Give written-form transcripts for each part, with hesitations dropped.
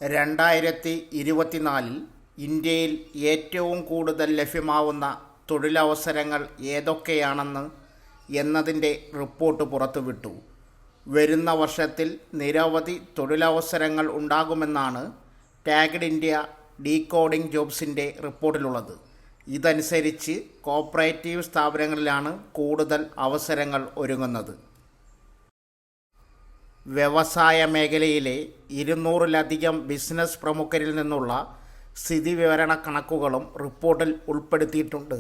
2024 ഇന്ത്യയിൽ ഏറ്റവും കൂടുതൽ ലഭ്യമാവുന്ന തൊഴിലവസരങ്ങൾ എന്നതിൻ്റെ റിപ്പോർട്ട് പുറത്തുവിട്ടു. വരുന്ന വർഷത്തിൽ നിരവധി തൊഴിലവസരങ്ങൾ ഉണ്ടാകുമെന്നാണ് ടാഗ്ഡ് ഇന്ത്യ ഡീകോഡിംഗ് ജോബ്സിൻ്റെ റിപ്പോർട്ടിലുള്ളത്. ഇതനുസരിച്ച് കോർപ്പറേറ്റീവ് സ്ഥാപനങ്ങളിലാണ് കൂടുതൽ അവസരങ്ങൾ ഒരുങ്ങുന്നത്. വ്യവസായ മേഖലയിലെ 200-ലധികം ബിസിനസ് പ്രമുഖരിൽ നിന്നുള്ള സ്ഥിതിവിവര കണക്കുകളും റിപ്പോർട്ടിൽ ഉൾപ്പെടുത്തിയിട്ടുണ്ട്.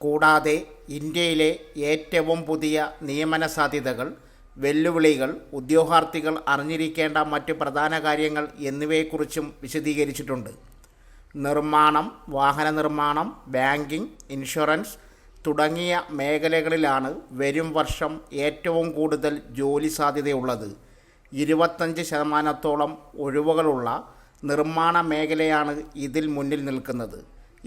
കൂടാതെ ഇന്ത്യയിലെ ഏറ്റവും പുതിയ നിയമന സാധ്യതകൾ, വെല്ലുവിളികൾ, ഉദ്യോഗാർത്ഥികൾ അറിഞ്ഞിരിക്കേണ്ട മറ്റ് പ്രധാന കാര്യങ്ങൾ എന്നിവയെക്കുറിച്ചും വിശദീകരിച്ചിട്ടുണ്ട്. നിർമ്മാണം, വാഹന നിർമ്മാണം, ബാങ്കിംഗ്, ഇൻഷുറൻസ് തുടങ്ങിയ മേഖലകളിലാണ് വരും വർഷം ഏറ്റവും കൂടുതൽ ജോലി സാധ്യതയുള്ളത്. 25% ഒഴിവുകളുള്ള നിർമ്മാണ മേഖലയാണ് ഇതിൽ മുന്നിൽ നിൽക്കുന്നത്.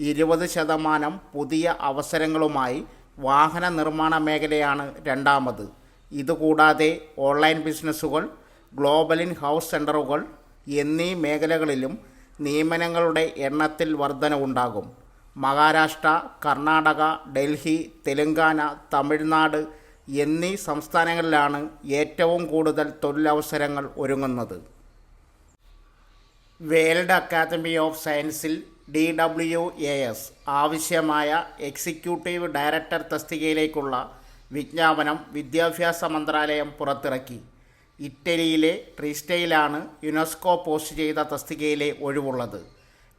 20% പുതിയ അവസരങ്ങളുമായി വാഹന നിർമ്മാണ മേഖലയാണ് രണ്ടാമത്. ഇതുകൂടാതെ ഓൺലൈൻ ബിസിനസ്സുകൾ, ഗ്ലോബൽ ഇൻ ഹൗസ് സെൻ്ററുകൾ എന്നീ മേഖലകളിലും നിയമനങ്ങളുടെ എണ്ണത്തിൽ വർധനവുണ്ടാകും. മഹാരാഷ്ട്ര, കർണാടക, ഡൽഹി, തെലങ്കാന, തമിഴ്നാട് എന്നീ സംസ്ഥാനങ്ങളിലാണ് ഏറ്റവും കൂടുതൽ തൊഴിലവസരങ്ങൾ ഒരുങ്ങുന്നത്. വേൾഡ് അക്കാദമി ഓഫ് സയൻസിൽ DWAS ആവശ്യമായ എക്സിക്യൂട്ടീവ് ഡയറക്ടർ തസ്തികയിലേക്കുള്ള വിജ്ഞാപനം വിദ്യാഭ്യാസ മന്ത്രാലയം പുറത്തിറക്കി. ഇറ്റലിയിലെ ട്രിസ്റ്റയിലാണ് യുനെസ്കോ പോസ്റ്റ് ചെയ്ത തസ്തികയിലെ ഒഴിവുള്ളത്.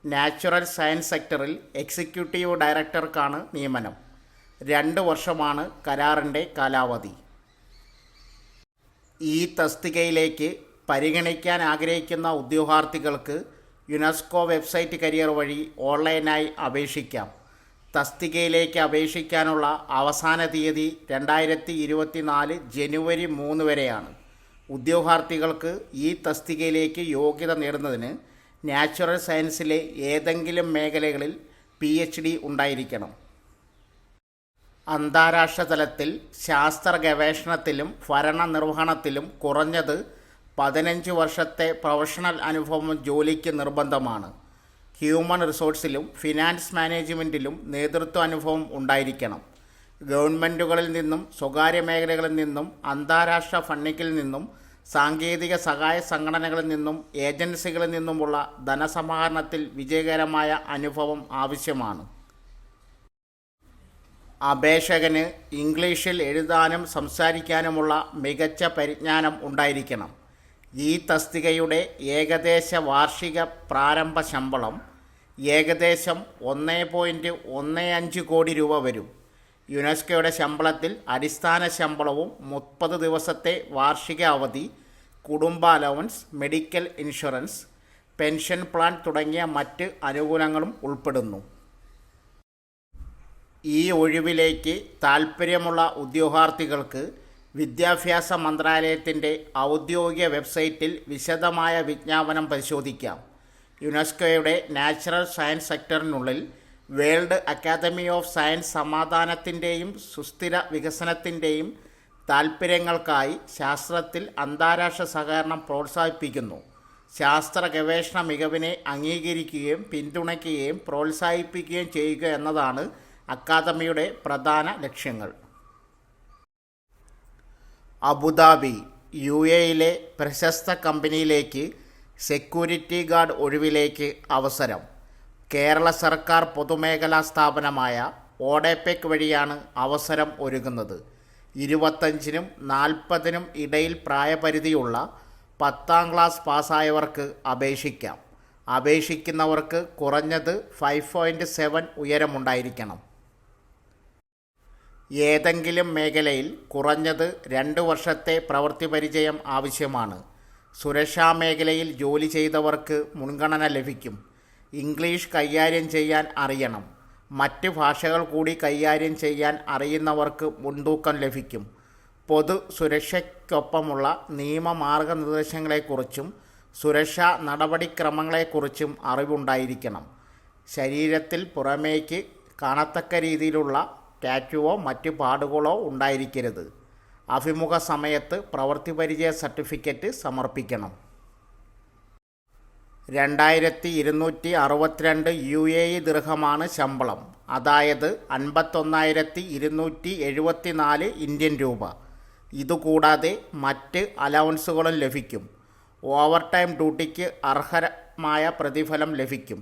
നാച്ചുറൽ സയൻസ് സെക്ടറിൽ എക്സിക്യൂട്ടീവ് ഡയറക്ടർക്കാണ് നിയമനം. 2 വർഷമാണ് കരാറിൻ്റെ കാലാവധി. ഈ തസ്തികയിലേക്ക് പരിഗണിക്കാൻ ആഗ്രഹിക്കുന്ന ഉദ്യോഗാർത്ഥികൾക്ക് യുനെസ്കോ വെബ്സൈറ്റ് കരിയർ വഴി ഓൺലൈനായി അപേക്ഷിക്കാം. തസ്തികയിലേക്ക് അപേക്ഷിക്കാനുള്ള അവസാന തീയതി 2024 ജനുവരി 3 വരെയാണ്. ഉദ്യോഗാർത്ഥികൾക്ക് ഈ തസ്തികയിലേക്ക് യോഗ്യത നേടുന്നതിന് നാച്ചുറൽ സയൻസിലെ ഏതെങ്കിലും മേഖലകളിൽ PhD ഉണ്ടായിരിക്കണം. അന്താരാഷ്ട്ര തലത്തിൽ ശാസ്ത്ര ഗവേഷണത്തിലും ഭരണനിർവഹണത്തിലും കുറഞ്ഞത് 15 വർഷത്തെ പ്രൊഫഷണൽ അനുഭവം ജോലിക്ക് നിർബന്ധമാണ്. ഹ്യൂമൻ റിസോഴ്സിലും ഫിനാൻസ് മാനേജ്മെൻറ്റിലും നേതൃത്വ അനുഭവം ഉണ്ടായിരിക്കണം. ഗവൺമെൻറ്റുകളിൽ നിന്നും സ്വകാര്യ മേഖലകളിൽ നിന്നും അന്താരാഷ്ട്ര ഫണ്ടിങ്ങിൽ നിന്നും സാങ്കേതിക സഹായ സംഘടനകളിൽ നിന്നും ഏജൻസികളിൽ നിന്നുമുള്ള ധനസമാഹരണത്തിൽ വിജയകരമായ അനുഭവം ആവശ്യമാണ്. അപേക്ഷകന് ഇംഗ്ലീഷിൽ എഴുതാനും സംസാരിക്കാനുമുള്ള മികച്ച പരിജ്ഞാനം ഉണ്ടായിരിക്കണം. ഈ തസ്തികയുടെ ഏകദേശ വാർഷിക പ്രാരംഭ ശമ്പളം ഏകദേശം 1.15 കോടി രൂപ വരും. യുനെസ്കോയുടെ ശമ്പളത്തിൽ അടിസ്ഥാന ശമ്പളവും 30 ദിവസത്തെ വാർഷിക അവധി, കുടുംബ allowance, medical insurance, pension plan തുടങ്ങിയ മറ്റ് ആനുകൂല്യങ്ങളും ഉൾപ്പെടുന്നു. ഈ ഒഴിവിലേക്ക് താൽപ്പര്യമുള്ള ഉദ്യോഗാർത്ഥികൾക്ക് വിദ്യാഭ്യാസ മന്ത്രാലയത്തിൻ്റെ ഔദ്യോഗിക വെബ്സൈറ്റിൽ വിശദമായ വിജ്ഞാപനം പരിശോധിക്കാം. യുനെസ്കോയുടെ നാച്ചുറൽ സയൻസ് സെക്ടറിനുള്ളിൽ വേൾഡ് അക്കാദമി ഓഫ് സയൻസ് സമാധാനത്തിൻ്റെയും സുസ്ഥിര വികസനത്തിൻ്റെയും താൽപ്പര്യങ്ങൾക്കായി ശാസ്ത്രത്തിൽ അന്താരാഷ്ട്ര സഹകരണം പ്രോത്സാഹിപ്പിക്കുന്നു. ശാസ്ത്ര ഗവേഷണ മികവിനെ അംഗീകരിക്കുകയും പിന്തുണയ്ക്കുകയും പ്രോത്സാഹിപ്പിക്കുകയും ചെയ്യുക എന്നതാണ് അക്കാദമിയുടെ പ്രധാന ലക്ഷ്യങ്ങൾ. അബുദാബി, UAEയിലെ പ്രശസ്ത കമ്പനിയിലേക്ക് സെക്യൂരിറ്റി ഗാർഡ് ഒഴിവിലേക്ക് അവസരം. കേരള സർക്കാർ പൊതുമേഖലാ സ്ഥാപനമായ ഓഡെപെക് വഴിയാണ് അവസരം ഒരുങ്ങുന്നത്. 25-നും 40-നും ഇടയിൽ പ്രായപരിധിയുള്ള 10ാം ക്ലാസ് പാസ്സായവർക്ക് അപേക്ഷിക്കാം. അപേക്ഷിക്കുന്നവർക്ക് കുറഞ്ഞത് 5.7 ഉയരമുണ്ടായിരിക്കണം. ഏതെങ്കിലും മേഖലയിൽ കുറഞ്ഞത് 2 വർഷത്തെ പ്രവൃത്തി പരിചയം ആവശ്യമാണ്. സുരക്ഷാ മേഖലയിൽ ജോലി ചെയ്തവർക്ക് മുൻഗണന ലഭിക്കും. ഇംഗ്ലീഷ് കൈകാര്യം ചെയ്യാൻ അറിയണം. മറ്റ് ഭാഷകൾ കൂടി കൈകാര്യം ചെയ്യാൻ അറിയുന്നവർക്ക് മുൻതൂക്കം ലഭിക്കും. പൊതു സുരക്ഷയ്ക്കൊപ്പമുള്ള നിയമമാർഗനിർദ്ദേശങ്ങളെക്കുറിച്ചും സുരക്ഷാ നടപടിക്രമങ്ങളെക്കുറിച്ചും അറിവുണ്ടായിരിക്കണം. ശരീരത്തിൽ പുറമേക്ക് കാണത്തക്ക രീതിയിലുള്ള ടാറ്റുവോ മറ്റ് പാടുകളോ ഉണ്ടായിരിക്കരുത്. അഭിമുഖ സമയത്ത് പ്രവൃത്തി പരിചയ സർട്ടിഫിക്കറ്റ് സമർപ്പിക്കണം. 2262 UAE ദിർഹമാണ് ശമ്പളം, അതായത് 51,274 ഇന്ത്യൻ രൂപ. ഇതുകൂടാതെ മറ്റ് അലവൻസുകളും ലഭിക്കും. ഓവർ ടൈം ഡ്യൂട്ടിക്ക് അർഹമായ പ്രതിഫലം ലഭിക്കും.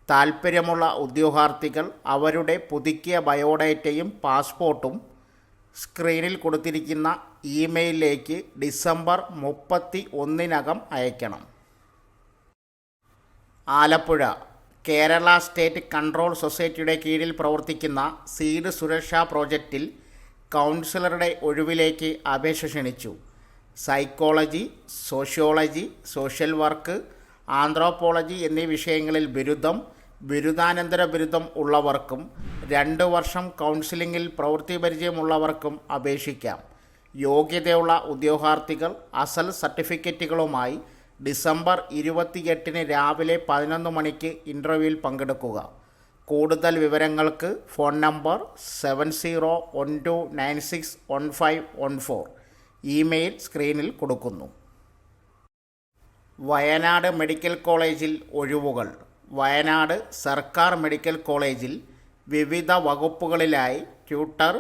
താൽപ്പര്യമുള്ള ഉദ്യോഗാർത്ഥികൾ അവരുടെ പുതുക്കിയ ബയോഡേറ്റയും പാസ്പോർട്ടും സ്ക്രീനിൽ കൊടുത്തിരിക്കുന്ന ഇമെയിലിലേക്ക് ഡിസംബർ 31 അയക്കണം. ആലപ്പുഴ കേരള സ്റ്റേറ്റ് കൺട്രോൾ സൊസൈറ്റിയുടെ കീഴിൽ പ്രവർത്തിക്കുന്ന സീഡ് സുരക്ഷാ പ്രോജക്റ്റിൽ കൗൺസിലറുടെ ഒഴിവിലേക്ക് അപേക്ഷ ക്ഷണിച്ചു. Psychology, sociology, social work, anthropology എന്നീ വിഷയങ്ങളിൽ ബിരുദം, ബിരുദാനന്തര ബിരുദം ഉള്ളവർക്കും 2 വർഷം കൗൺസിലിംഗിൽ പ്രവൃത്തി പരിചയമുള്ളവർക്കും അപേക്ഷിക്കാം. യോഗ്യതയുള്ള ഉദ്യോഗാർത്ഥികൾ അസൽ സർട്ടിഫിക്കറ്റുകളുമായി ഡിസംബർ 28 രാവിലെ 11 മണിക്ക് ഇൻ്റർവ്യൂവിൽ പങ്കെടുക്കുക. കൂടുതൽ വിവരങ്ങൾക്ക് ഫോൺ നമ്പർ 7012961514, ഇമെയിൽ സ്ക്രീനിൽ കൊടുക്കുന്നു. വയനാട് മെഡിക്കൽ കോളേജിൽ ഒഴിവുകൾ. വയനാട് സർക്കാർ മെഡിക്കൽ കോളേജിൽ വിവിധ വകുപ്പുകളിലായി ട്യൂട്ടർ,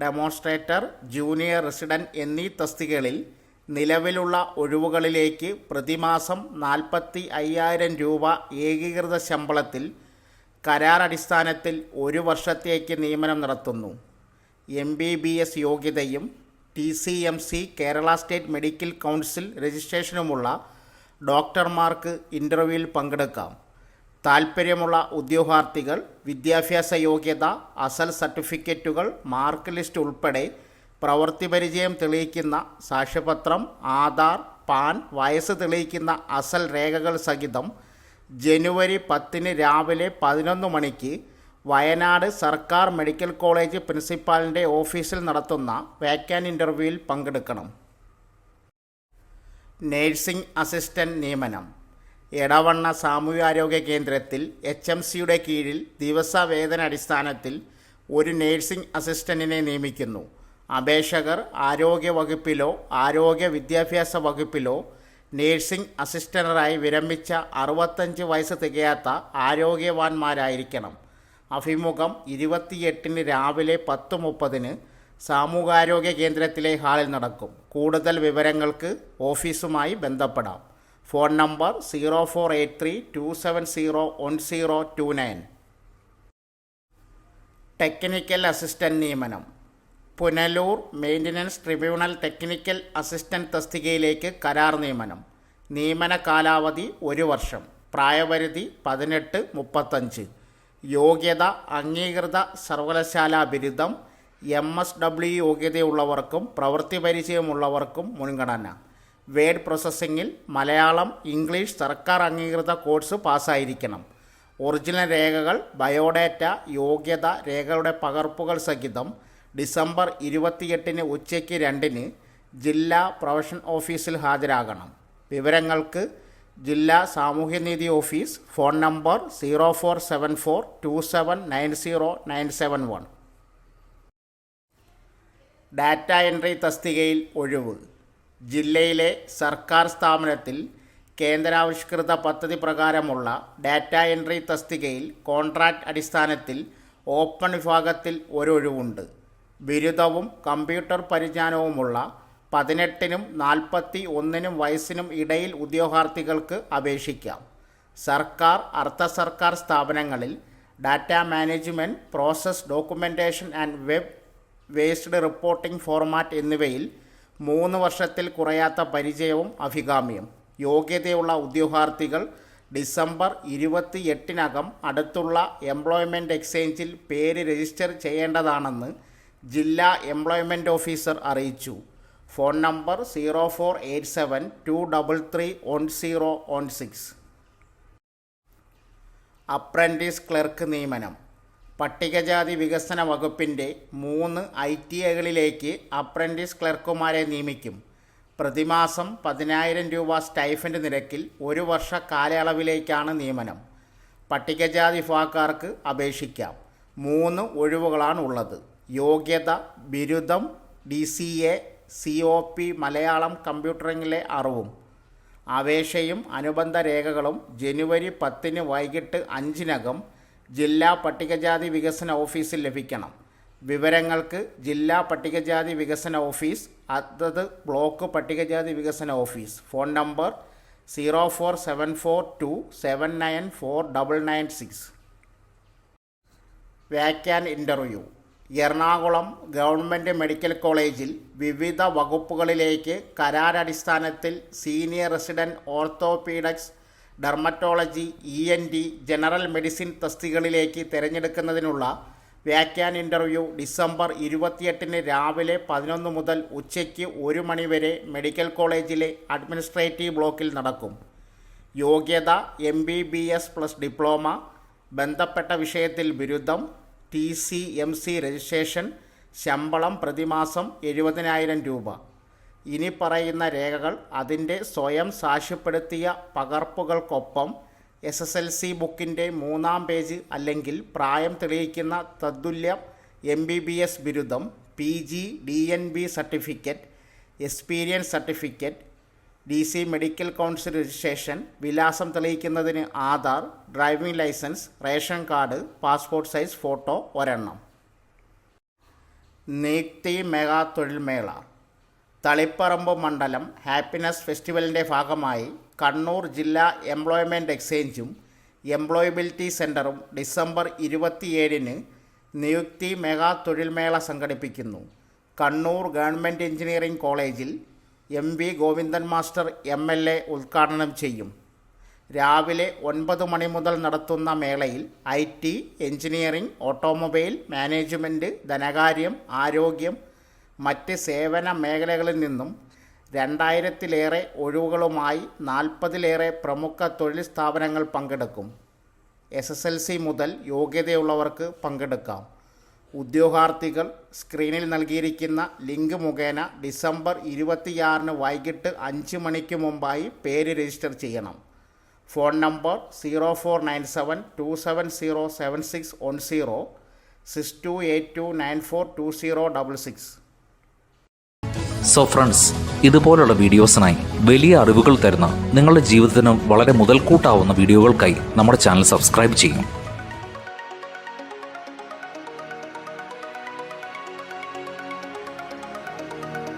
ഡെമോൺസ്ട്രേറ്റർ, ജൂനിയർ റെസിഡൻറ്റ് എന്നീ തസ്തികകളിൽ നിലവിലുള്ള ഒഴിവുകളിലേക്ക് പ്രതിമാസം 45,000 രൂപ ഏകീകൃത ശമ്പളത്തിൽ കരാർ അടിസ്ഥാനത്തിൽ 1 വർഷത്തേക്ക് നിയമനം നടത്തുന്നു. MBBS യോഗ്യതയും TCMC Kerala state medical council രജിസ്ട്രേഷനുമുള്ള ഡോക്ടർമാർക്ക് ഇൻ്റർവ്യൂവിൽ പങ്കെടുക്കാം. താൽപ്പര്യമുള്ള ഉദ്യോഗാർത്ഥികൾ വിദ്യാഭ്യാസ യോഗ്യത, അസൽ സർട്ടിഫിക്കറ്റുകൾ, മാർക്ക് ലിസ്റ്റ് ഉൾപ്പെടെ പ്രവൃത്തി പരിചയം തെളിയിക്കുന്ന സാക്ഷ്യപത്രം, ആധാർ, പാൻ, വയസ്സ് തെളിയിക്കുന്ന അസൽ രേഖകൾ സഹിതം ജനുവരി 10 രാവിലെ 11 മണിക്ക് വയനാട് സർക്കാർ മെഡിക്കൽ കോളേജ് പ്രിൻസിപ്പാളിൻ്റെ ഓഫീസിൽ നടത്തുന്ന വേക്കൻറ്റ് ഇൻ്റർവ്യൂവിൽ പങ്കെടുക്കണം. നേഴ്സിംഗ് അസിസ്റ്റൻ്റ് നിയമനം. എടവണ്ണ സാമൂഹ്യാരോഗ്യ കേന്ദ്രത്തിൽ HMCയുടെ കീഴിൽ ദിവസവേതന അടിസ്ഥാനത്തിൽ ഒരു നേഴ്സിംഗ് അസിസ്റ്റൻറ്റിനെ നിയമിക്കുന്നു. അപേക്ഷകർ ആരോഗ്യ വകുപ്പിലോ ആരോഗ്യ വിദ്യാഭ്യാസ വകുപ്പിലോ നേഴ്സിംഗ് അസിസ്റ്റൻ്റായി വിരമിച്ച 65 വയസ്സ് തികയാത്ത ആരോഗ്യവാന്മാരായിരിക്കണം. അഭിമുഖം 28 രാവിലെ 10:30 സാമൂഹികാരോഗ്യ കേന്ദ്രത്തിലെ ഹാളിൽ നടക്കും. കൂടുതൽ വിവരങ്ങൾക്ക് ഓഫീസുമായി ബന്ധപ്പെടാം. Phone number 0483270129. ടെക്നിക്കൽ അസിസ്റ്റൻ്റ് നിയമനം. Punalur maintenance tribunal technical assistant തസ്തികയിലേക്ക് കരാർ നിയമനം. നിയമന കാലാവധി 1 വർഷം. പ്രായപരിധി 18-35. യോഗ്യത അംഗീകൃത സർവകലാശാലാ ബിരുദം, MSW യോഗ്യതയുള്ളവർക്കും പ്രവൃത്തി പരിചയമുള്ളവർക്കും മുൻഗണന. വേഡ് പ്രോസസ്സിങ്ങിൽ മലയാളം, ഇംഗ്ലീഷ് സർക്കാർ അംഗീകൃത കോഴ്സ് പാസ്സായിരിക്കണം. ഒറിജിനൽ രേഖകൾ, ബയോഡാറ്റ, യോഗ്യത രേഖകളുടെ പകർപ്പുകൾ സഹിതം ഡിസംബർ 28 ഉച്ചയ്ക്ക് 2 ജില്ലാ പ്രൊഫഷൻ ഓഫീസിൽ ഹാജരാകണം. വിവരങ്ങൾക്ക് ജില്ലാ സാമൂഹ്യനീതി office, phone number 0474279091. Data entry തസ്തികയിൽ ഒഴിവ്. ജില്ലയിലെ സർക്കാർ സ്ഥാപനത്തിൽ കേന്ദ്രാവിഷ്കൃത പദ്ധതി പ്രകാരമുള്ള ഡാറ്റ എൻട്രി തസ്തികയിൽ കോൺട്രാക്റ്റ് അടിസ്ഥാനത്തിൽ ഓപ്പൺ വിഭാഗത്തിൽ ഒരൊഴിവുണ്ട്. ബിരുദവും കമ്പ്യൂട്ടർ പരിജ്ഞാനവുമുള്ള 18-നും 41-നും വയസ്സിനും ഇടയിൽ ഉദ്യോഗാർത്ഥികൾക്ക് അപേക്ഷിക്കാം. സർക്കാർ, അർദ്ധ സർക്കാർ സ്ഥാപനങ്ങളിൽ data management, process documentation and web based reporting format എന്നിവയിൽ 3 വർഷത്തിൽ കുറയാത്ത പരിചയവും അഭികാമ്യം. യോഗ്യതയുള്ള ഉദ്യോഗാർത്ഥികൾ ഡിസംബർ 28 അടുത്തുള്ള എംപ്ലോയ്മെൻറ്റ് എക്സ്ചേഞ്ചിൽ പേര് രജിസ്റ്റർ ചെയ്യേണ്ടതാണെന്ന് ജില്ലാ എംപ്ലോയ്മെൻറ്റ് ഓഫീസർ അറിയിച്ചു. Phone number 0487233116. അപ്രൻറ്റീസ് ക്ലർക്ക് നിയമനം. പട്ടികജാതി വികസന വകുപ്പിൻ്റെ 3 ITഐകളിലേക്ക് അപ്രൻറ്റീസ് ക്ലർക്കുമാരെ നിയമിക്കും. പ്രതിമാസം 10,000 രൂപ സ്റ്റൈഫൻഡ് നിരക്കിൽ 1 വർഷ കാലയളവിലേക്കാണ് നിയമനം. പട്ടികജാതി വിഭാഗക്കാർക്ക് അപേക്ഷിക്കാം. 3 ഒഴിവുകളാണ് ഉള്ളത്. യോഗ്യത ബിരുദം, DCA, COP മലയാളം കമ്പ്യൂട്ടറിങ്ങിലെ അറിവും. അപേക്ഷയും അനുബന്ധ രേഖകളും ജനുവരി 10 വൈകിട്ട് 5-നകം ജില്ലാ പട്ടികജാതി വികസന ഓഫീസിൽ ലഭിക്കണം. വിവരങ്ങൾക്ക് ജില്ലാ പട്ടികജാതി വികസന ഓഫീസ്, അതത് ബ്ലോക്ക് പട്ടികജാതി വികസന office. Phone number 04742794996. Walk in interview. Ernakulam government medical കോളേജിൽ വിവിധ വകുപ്പുകളിലേക്ക് കരാറടിസ്ഥാനത്തിൽ senior resident orthopaedics, dermatology, ENT, general medicine തസ്തികകളിലേക്ക് തിരഞ്ഞെടുക്കുന്നതിനുള്ള വാക്യാൻ ഇൻ്റർവ്യൂ ഡിസംബർ 28 രാവിലെ 11 മുതൽ ഉച്ചയ്ക്ക് 1 മണി വരെ മെഡിക്കൽ കോളേജിലെ അഡ്മിനിസ്ട്രേറ്റീവ് ബ്ലോക്കിൽ നടക്കും. യോഗ്യത MBBS+ ഡിപ്ലോമ, ബന്ധപ്പെട്ട വിഷയത്തിൽ ബിരുദം, TC/MC രജിസ്ട്രേഷൻ. ശമ്പളം പ്രതിമാസം 70,000 രൂപ. ഇനി പറയുന്ന രേഖകൾ അതിൻ്റെ സ്വയം സാക്ഷ്യപ്പെടുത്തിയ പകർപ്പുകൾക്കൊപ്പം SSLC ബുക്കിൻ്റെ 3-ാം പേജ് അല്ലെങ്കിൽ പ്രായം തെളിയിക്കുന്ന തത്തുല്യ MBBS ബിരുദം, PG, DNB certificate, experience certificate, DC medical council registration, വിലാസം തെളിയിക്കുന്നതിന് Aadhaar, driving licence, ration card, passport size photo ഒരെണ്ണം. നിയുക്തി മെഗാ തൊഴിൽമേള. തളിപ്പറമ്പ് മണ്ഡലം ഹാപ്പിനെസ് ഫെസ്റ്റിവലിൻ്റെ ഭാഗമായി കണ്ണൂർ ജില്ലാ എംപ്ലോയ്മെൻറ്റ് എക്സ്ചേഞ്ചും എംപ്ലോയബിലിറ്റി സെൻറ്ററും ഡിസംബർ 27 നിയുക്തി മെഗാ തൊഴിൽമേള സംഘടിപ്പിക്കുന്നു. കണ്ണൂർ ഗവൺമെൻറ് എഞ്ചിനീയറിംഗ് കോളേജിൽ MV ഗോവിന്ദൻ മാസ്റ്റർ MLA ഉദ്ഘാടനം ചെയ്യും. രാവിലെ 9 മണി മുതൽ നടത്തുന്ന മേളയിൽ IT, എഞ്ചിനീയറിംഗ്, ഓട്ടോമൊബൈൽ, മാനേജ്മെൻറ്റ്, ധനകാര്യം, ആരോഗ്യം, മറ്റ് സേവന മേഖലകളിൽ നിന്നും 2000-ലേറെ ഒഴിവുകളുമായി 40-ലേറെ പ്രമുഖ തൊഴിൽ സ്ഥാപനങ്ങൾ പങ്കെടുക്കും. SSLC മുതൽ യോഗ്യതയുള്ളവർക്ക് പങ്കെടുക്കാം. ഉദ്യോഗാർത്ഥികൾ സ്ക്രീനിൽ നൽകിയിരിക്കുന്ന ലിങ്ക് മുഖേന ഡിസംബർ 26 വൈകിട്ട് 5 മണിക്ക് മുമ്പായി പേര് രജിസ്റ്റർ ചെയ്യണം. Phone number 049727076010 6282942066. സോ ഫ്രണ്ട്സ്, ഇതുപോലുള്ള വീഡിയോസിനായി വലിയ അറിവുകൾ തരുന്ന നിങ്ങളുടെ ജീവിതത്തിന് വളരെ മുതൽക്കൂട്ടാവുന്ന വീഡിയോകൾക്കായി നമ്മുടെ ചാനൽ സബ്സ്ക്രൈബ് ചെയ്യും.